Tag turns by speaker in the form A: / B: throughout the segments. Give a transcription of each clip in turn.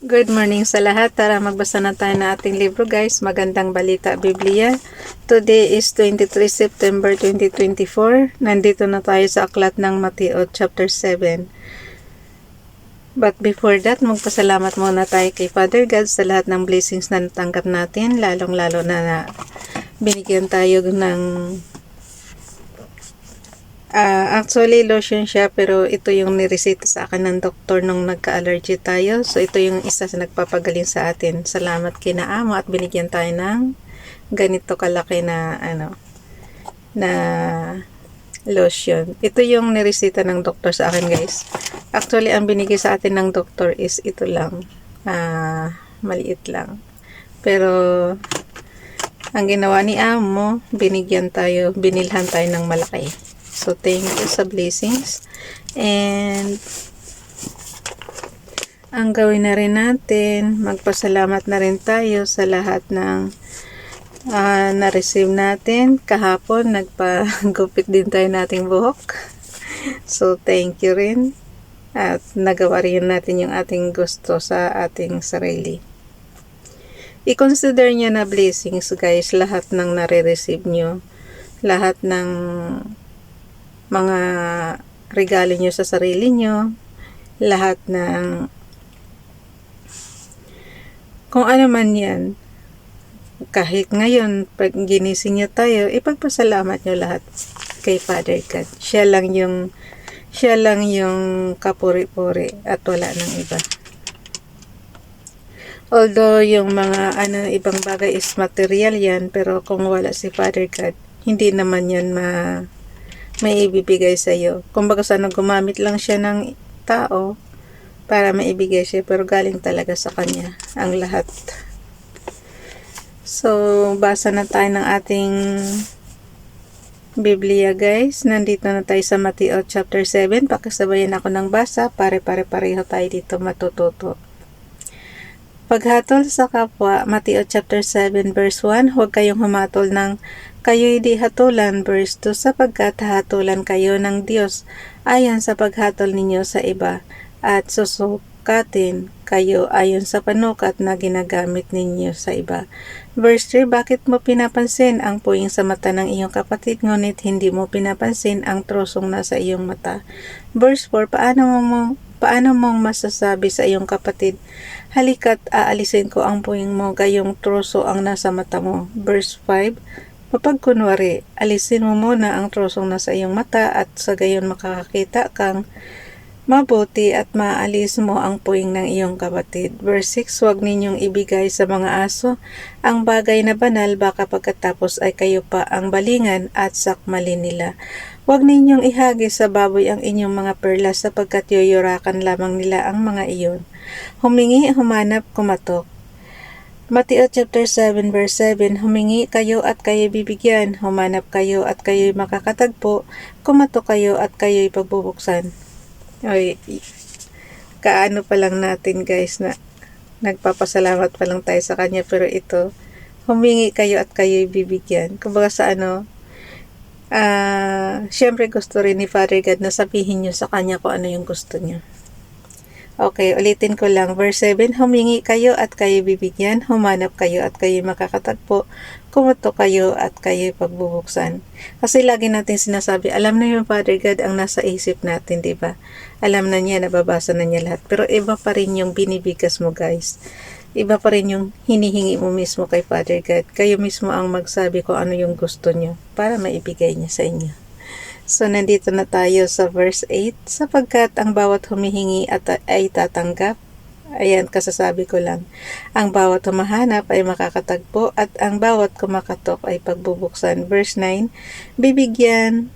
A: Good morning sa lahat. Tara magbasa na tayo ng ating libro guys. Magandang balita Biblia. Today is 23 September 2024. Nandito na tayo sa aklat ng Mateo chapter 7. But before that, magpasalamat muna tayo kay Father God sa lahat ng blessings na natanggap natin. Lalong-lalo na binigyan tayo ng actually lotion siya, pero ito yung niresita sa akin ng doktor nung nagka-allergy tayo. So ito yung isa sa nagpapagaling sa atin. Salamat kina Amo at binigyan tayo ng ganito kalaki na na lotion. Ito yung niresita ng doktor sa akin guys. Actually ang binigay sa atin ng doktor is ito lang. Maliit lang. Pero ang ginawa ni Amo, binilhan tayo ng malaki. So, thank you sa blessings. And, ang gawin na rin natin, magpasalamat na rin tayo sa lahat ng na-receive natin. Kahapon, nagpagupit din tayo nating buhok. So, thank you rin. At nagawa rin natin yung ating gusto sa ating sarili. I-consider nyo na blessings, guys, lahat ng nare-receive nyo. Lahat ng mga regalo nyo sa sarili nyo, lahat ng kung ano man yan. Kahit ngayon, pag ginising nyo tayo, ipagpasalamat nyo lahat kay Father God. Siya lang yung kapuri-puri at wala nang iba. Although yung mga ibang bagay is material yan, pero kung wala si Father God, hindi naman yan may ibibigay sa iyo. Kumbaga sana gumamit lang siya ng tao para maibigay siya, pero galing talaga sa kanya ang lahat. So, basa na tayo ng ating Biblia guys. Nandito na tayo sa Mateo chapter 7. Pakisabayan ako ng basa, pare-pareho tayo dito matututo. Paghatol sa kapwa, Mateo chapter 7 verse 1, huwag kayong humatol ng kayo'y di hatulan, verse 2, sapagkat hatulan kayo ng Diyos ayon sa paghatol ninyo sa iba, at susukatin kayo ayon sa panukat na ginagamit ninyo sa iba. Verse 3, bakit mo pinapansin ang puwing sa mata ng iyong kapatid, ngunit hindi mo pinapansin ang trosong nasa iyong mata? Verse 4, paano mong masasabi sa iyong kapatid, halika't aalisin ko ang puwing mo, gayong troso ang nasa mata mo? Verse 5, mapagkunwari, alisin mo muna ang trosong nasa iyong mata at sa gayon makakakita kang mabuti at maalis mo ang puwing ng iyong kapatid. Verse 6, huwag ninyong ibigay sa mga aso ang bagay na banal, baka pagkatapos ay kayo pa ang balingan at sakmalin nila. Huwag ninyong ihagis sa baboy ang inyong mga perlas, sapagkat yoyorakan lamang nila ang mga iyon. Humingi, humanap, kumatok. Mateo chapter 7 verse 7, humingi kayo at kayo'y bibigyan, humanap kayo at kayo'y makakatagpo, kumatok kayo at kayo'y pagbubuksan. Oy, kaano pa lang natin guys na nagpapasalamat pa lang tayo sa kanya, pero ito, humingi kayo at kayo'y bibigyan. Kumbaga sa syempre gusto rin ni Father God na sabihin nyo sa kanya kung ano yung gusto niya. Okay, ulitin ko lang. Verse 7, humingi kayo at kayo bibigyan, humanap kayo at kayo makakatagpo, kumutok kayo at kayo pagbubuksan. Kasi lagi natin sinasabi, alam na yung Father God ang nasa isip natin, di ba? Alam na niya, nababasa na niya lahat. Pero iba pa rin yung binibigas mo guys. Iba pa rin yung hinihingi mo mismo kay Father God. Kayo mismo ang magsabi kung ano yung gusto nyo para maibigay niya sa inyo. So, nandito na tayo sa verse 8. Sapagkat ang bawat humihingi ay tatanggap. Ayan, kasasabi ko lang. Ang bawat humahanap ay makakatagpo at ang bawat kumakatok ay pagbubuksan. Verse 9, bibigyan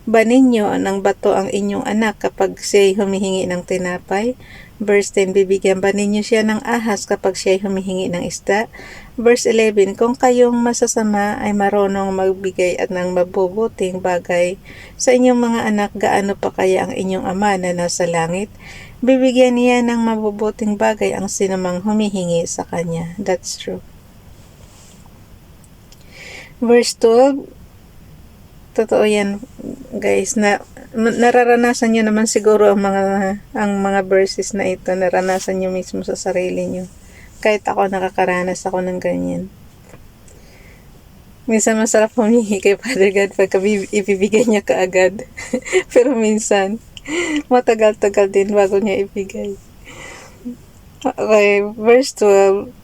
A: ba ninyo ng bato ang inyong anak kapag siya'y humihingi ng tinapay? Verse 10, bibigyan ba ninyo siya ng ahas kapag siya'y humihingi ng isda? Verse 11, kung kayong masasama ay marunong magbigay at ng mabubuting bagay sa inyong mga anak, gaano pa kaya ang inyong Ama na nasa langit? Bibigyan niya ng mabubuting bagay ang sinumang humihingi sa kanya. That's true. Verse 12, totoo yan guys, na nararanasan nyo naman siguro ang mga verses na ito, naranasan nyo mismo sa sarili nyo. Kahit ako, nakakaranas ako ng ganyan. Minsan masarap humingi kay Father God pagka ibibigay niya kaagad. Pero minsan, matagal-tagal din bago niya ibigay. Okay, verse 12.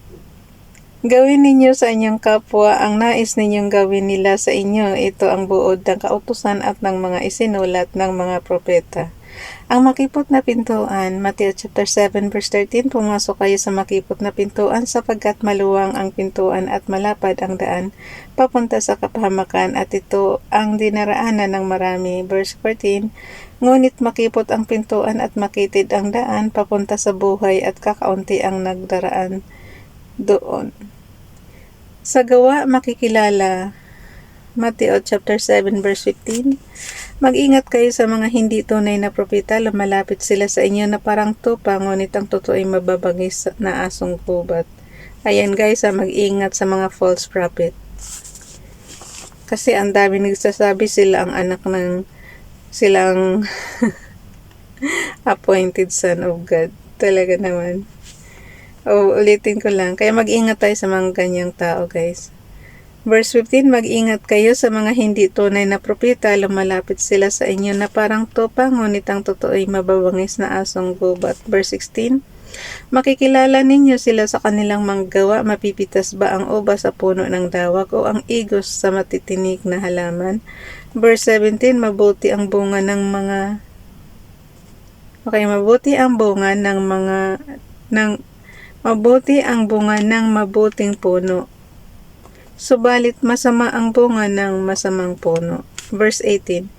A: Gawin ninyo sa inyong kapwa ang nais ninyong gawin nila sa inyo. Ito ang buod ng kautusan at ng mga isinulat ng mga propeta. Ang makipot na pintuan, Matthew chapter 7 verse 13, pumasok kayo sa makipot na pintuan sapagkat maluwang ang pintuan at malapad ang daan papunta sa kapahamakan at ito ang dinaraanan ng marami. Verse 14, ngunit makipot ang pintuan at makitid ang daan papunta sa buhay at kakaunti ang nagdaraan doon. Sa gawa makikilala, Matthew chapter 7 verse 15, mag-ingat kayo sa mga hindi tunay na propeta, lumalapit sila sa inyo na parang tupa, ngunit ang totoo ay mababangis na asong gubat. Ayan guys, mag-ingat sa mga false prophet. Kasi ang dami nagsasabi sila ang anak ng silang appointed son of God. Talaga naman. Ulitin ko lang. Kaya mag-ingat tayo sa mga ganyang tao, guys. Verse 15, mag-ingat kayo sa mga hindi tunay na propeta, lumalapit sila sa inyo na parang tupa, ngunit ang totoo ay mababangis na asong gubat. Verse 16, makikilala ninyo sila sa kanilang manggawa, mapipitas ba ang uba sa puno ng dawag o ang igos sa matitinik na halaman. Verse 17, mabuti ang bunga ng mabuting puno, subalit masama ang bunga ng masamang puno. Verse 18,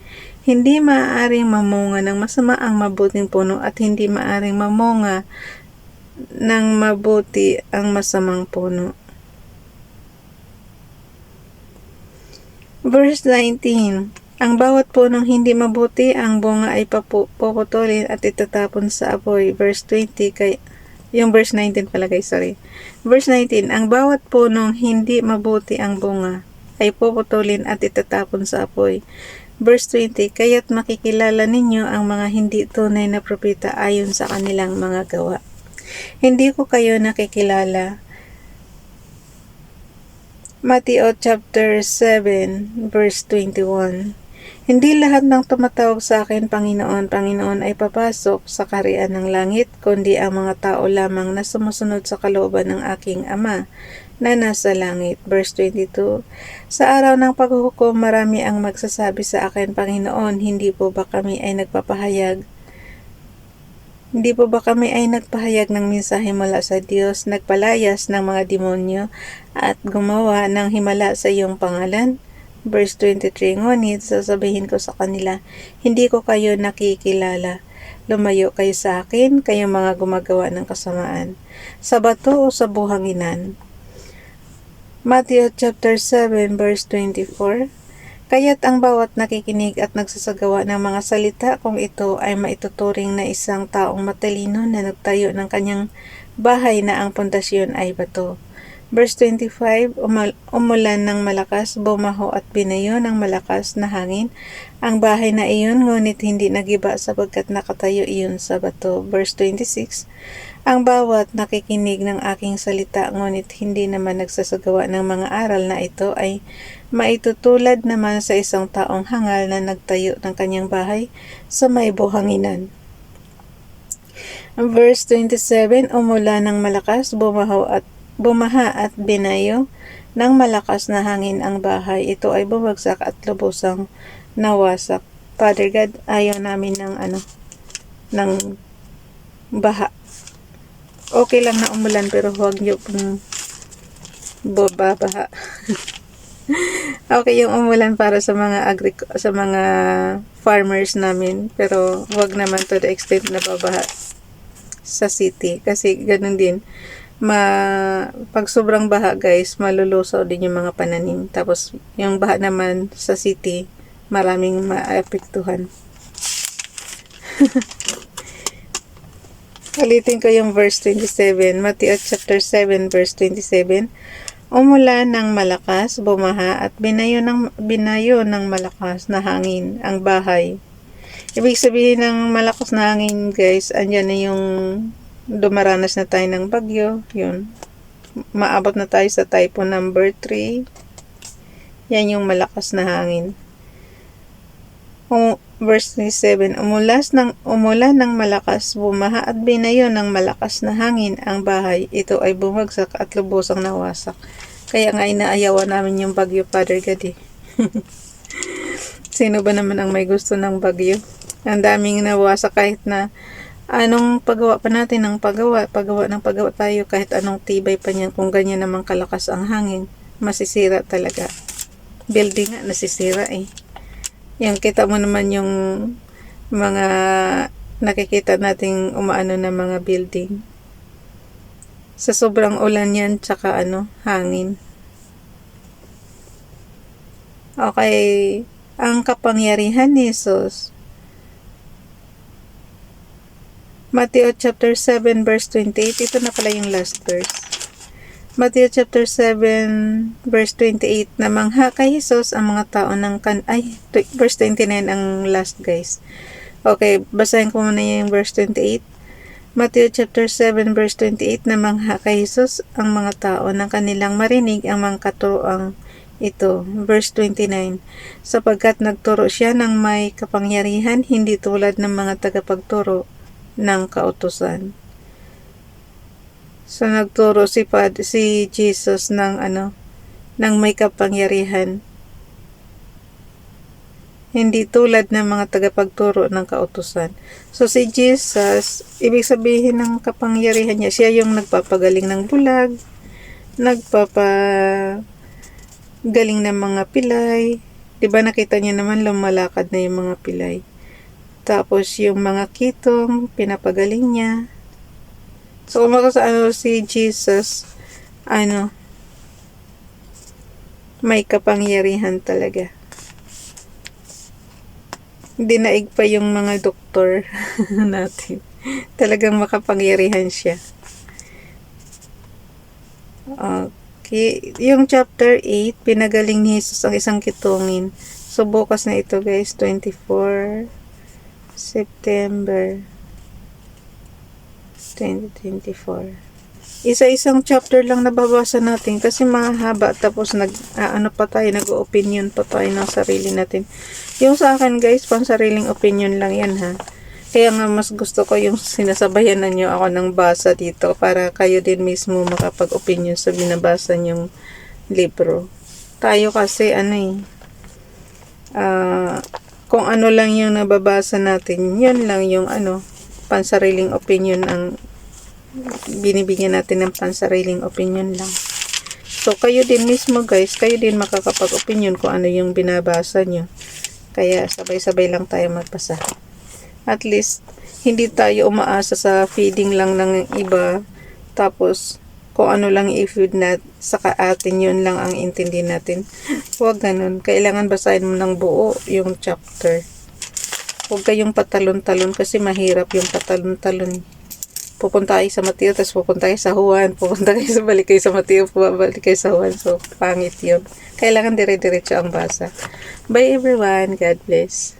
A: hindi maaaring mamunga ng masama ang mabuting puno at hindi maaaring mamunga ng mabuti ang masamang puno. Verse 19, ang bawat punong hindi mabuti ang bunga ay puputulin at itatapon sa apoy. Verse 20, yung verse 19 pala guys, sorry. Verse 19, ang bawat punong hindi mabuti ang bunga ay puputulin at itatapon sa apoy. Verse 20, kaya't makikilala ninyo ang mga hindi tunay na propeta ayon sa kanilang mga gawa. Hindi ko kayo nakikilala. Matthew chapter 7 verse 21, hindi lahat ng tumatawag sa akin, Panginoon, Panginoon ay papasok sa kaharian ng langit, kundi ang mga tao lamang na sumusunod sa kalooban ng aking Ama na nasa langit. Verse 22, sa araw ng paghuhukom, marami ang magsasabi sa akin, Panginoon, hindi po ba kami ay nagpapahayag ng mensahe mula sa Diyos, nagpalayas ng mga demonyo at gumawa ng himala sa iyong pangalan? Verse 23, ngunit sasabihin ko sa kanila, hindi ko kayo nakikilala. Lumayo kayo sa akin, kayong mga gumagawa ng kasamaan, sa bato o sa buhanginan. Matthew chapter 7 verse 24, kaya't ang bawat nakikinig at nagsasagawa ng mga salita kung ito ay maituturing na isang taong matalino na nagtayo ng kanyang bahay na ang pundasyon ay bato. Verse 25, umulan ng malakas, bumaho at binayo ng malakas na hangin ang bahay na iyon, ngunit hindi nagiba sapagkat nakatayo iyon sa bato. Verse 26, ang bawat nakikinig ng aking salita ngunit hindi naman nagsasagawa ng mga aral na ito ay maitutulad naman sa isang taong hangal na nagtayo ng kanyang bahay sa may buhanginan. Verse 27, umulan ng malakas, bumaha at binayo ng malakas na hangin ang bahay. Ito ay bumagsak at lubusang nawasak. Father God, ayaw namin ng baha. Okay lang na umulan pero huwag niyo pong babaha. Okay yung umulan para sa mga farmers namin, pero huwag naman to the extent na babaha sa city kasi ganun din. Pag sobrang baha guys, malulusaw din yung mga pananim. Tapos yung baha naman sa city, maraming maapektuhan. Ulitin ko yung verse 27, Matthew chapter 7 verse 27. Umulan ng malakas, bumaha at binayo ng malakas na hangin ang bahay. Ibig sabihin ng malakas na hangin guys, andyan na yung dumaranas na tayo ng bagyo. Yun. Maabot na tayo sa typhoon number 3. Yan yung malakas na hangin. Verse 27, umulan ng malakas, bumaha at binayo ng malakas na hangin ang bahay. Ito ay bumagsak at lubosang nawasak. Kaya nga inaayawan namin yung bagyo, Father God eh. Sino ba naman ang may gusto ng bagyo? Ang daming nawasak kahit na anong paggawa pa natin ng paggawa tayo kahit anong tibay pa niyan, kung ganyan naman kalakas ang hangin, masisira talaga. Building nga nasisira eh. Yung kita mo naman yung mga nakikita nating umaano na mga building. Sa sobrang ulan yan, tsaka hangin. Okay, ang kapangyarihan ni Jesus. Matthew chapter 7 verse 28. Ito na pala yung last verse. Matthew chapter 7 verse 28. Namangha kay Jesus ang mga tao ng verse 29 ang last guys. Okay, basahin ko muna yung verse 28. Matthew chapter 7 verse 28. Namangha kay Jesus ang mga tao ng kanilang marinig ang mga katuroang ito. Verse 29. Sapagkat nagturo siya ng may kapangyarihan, hindi tulad ng mga tagapagturo ng kautusan. So nagturo si Jesus ng may kapangyarihan, hindi tulad ng mga tagapagturo ng kautusan. So si Jesus, ibig sabihin ng kapangyarihan niya, siya yung nagpapagaling ng bulag, nagpapagaling ng mga pilay. Diba nakita niyo naman lumalakad na yung mga pilay. Tapos yung mga kitong pinapagaling niya. So kung si Jesus, may kapangyarihan talaga. Dinaig pa yung mga doktor natin. Talagang makapangyarihan siya. Okay. Yung chapter 8, pinagaling ni Jesus ang isang kitungin. So bukas na ito guys, 24 September 2024. Isa-isang chapter lang nababasa natin kasi mahaba, tapos nag-opinion pa tayo ng sarili natin. Yung sa akin guys, pang sariling opinion lang yan ha. Kaya nga mas gusto ko yung sinasabayan nyo ako ng basa dito para kayo din mismo makapag-opinion sa binabasa nyong libro. Tayo kasi kung ano lang yung nababasa natin, yun lang yung pansariling opinion ang binibigyan natin ng pansariling opinion lang. So kayo din mismo guys, kayo din makakapag-opinion kung ano yung binabasa nyo. Kaya sabay-sabay lang tayo magbasa. At least hindi tayo umaasa sa feeding lang ng iba, tapos kung ano lang i-feed sa atin, yun lang ang intindi natin. Huwag ganun. Kailangan basahin mo ng buo yung chapter. Huwag kayong patalon-talon kasi mahirap yung patalon-talon. Pupunta kayo sa Mateo, tapos pupunta kayo sa Juan, balik kayo sa Mateo, balik kayo sa Juan. So, pangit yun. Kailangan dire-diretso ang basa. Bye everyone. God bless.